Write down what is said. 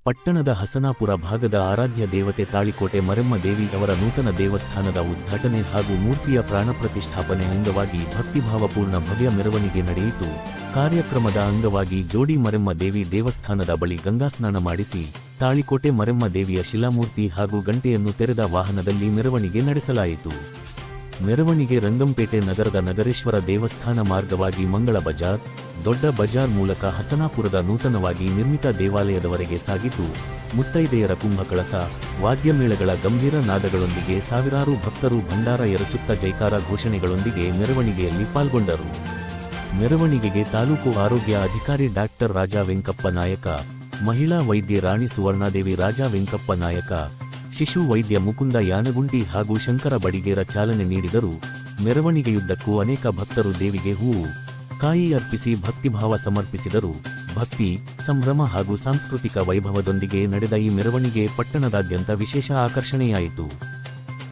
ಪಟ್ಟಣದ ಹಸನಾಪುರ ಭಾಗದ ಆರಾಧ್ಯ ದೇವತೆ ತಾಳಿಕೋಟೆ ಮರೆಮ್ಮ ದೇವಿ ಅವರ ನೂತನ ದೇವಸ್ಥಾನದ ಉದ್ಘಾಟನೆ ಹಾಗೂ ಮೂರ್ತಿಯ ಪ್ರಾಣಪ್ರತಿಷ್ಠಾಪನೆ ಅಂಗವಾಗಿ ಭಕ್ತಿಭಾವಪೂರ್ಣ ಭವ್ಯ ಮೆರವಣಿಗೆ ನಡೆಯಿತು. ಕಾರ್ಯಕ್ರಮದ ಅಂಗವಾಗಿ ಜೋಡಿ ಮರೆಮ್ಮ ದೇವಿ ದೇವಸ್ಥಾನದ ಬಳಿ ಗಂಗಾಸ್ನಾನ ಮಾಡಿಸಿ ತಾಳಿಕೋಟೆ ಮರೆಮ್ಮ ದೇವಿಯ ಶಿಲಾಮೂರ್ತಿ ಹಾಗೂ ಗಂಟೆಯನ್ನು ತೆರೆದ ವಾಹನದಲ್ಲಿ ಮೆರವಣಿಗೆ ನಡೆಸಲಾಯಿತು. ಮೆರವಣಿಗೆ ರಂಗಂಪೇಟೆ ನಗರದ ನಗರೇಶ್ವರ ದೇವಸ್ಥಾನ ಮಾರ್ಗವಾಗಿ ಮಂಗಳ ಬಜಾರ್, ದೊಡ್ಡ ಬಜಾರ್ ಮೂಲಕ ಹಸನಾಪುರದ ನೂತನವಾಗಿ ನಿರ್ಮಿತ ದೇವಾಲಯದವರೆಗೆ ಸಾಗಿತು. ಮುತ್ತೈದೆಯರ ಕುಂಭಕಳಸ, ವಾದ್ಯಮೇಳಗಳ ಗಂಭೀರ ನಾದಗಳೊಂದಿಗೆ ಸಾವಿರಾರು ಭಕ್ತರು ಭಂಡಾರ ಎರಚುತ್ತ ಜೈಕಾರ ಘೋಷಣೆಗಳೊಂದಿಗೆ ಮೆರವಣಿಗೆಯಲ್ಲಿ ಪಾಲ್ಗೊಂಡರು. ಮೆರವಣಿಗೆಗೆ ತಾಲೂಕು ಆರೋಗ್ಯ ಅಧಿಕಾರಿ ಡಾಕ್ಟರ್ ರಾಜಾ ವೆಂಕಪ್ಪ ನಾಯಕ, ಮಹಿಳಾ ವೈದ್ಯೆ ರಾಣಿ ಸುವರ್ಣಾದೇವಿ ರಾಜಾ ವೆಂಕಪ್ಪ ನಾಯಕ, ಶಿಶು ವೈದ್ಯ ಮುಕುಂದ ಯಾನಗುಂಡಿ ಹಾಗೂ ಶಂಕರ ಬಡಿಗೇರ ಚಾಲನೆ ನೀಡಿದರು. ಮೆರವಣಿಗೆಯುದ್ದಕ್ಕೂ ಅನೇಕ ಭಕ್ತರು ದೇವಿಗೆ ಹೂವು, ಕಾಯಿ ಅರ್ಪಿಸಿ ಭಕ್ತಿಭಾವ ಸಮರ್ಪಿಸಿದರು. ಭಕ್ತಿ, ಸಂಭ್ರಮ ಹಾಗೂ ಸಾಂಸ್ಕೃತಿಕ ವೈಭವದೊಂದಿಗೆ ನಡೆದ ಈ ಮೆರವಣಿಗೆ ಪಟ್ಟಣದಾದ್ಯಂತ ವಿಶೇಷ ಆಕರ್ಷಣೆಯಾಯಿತು.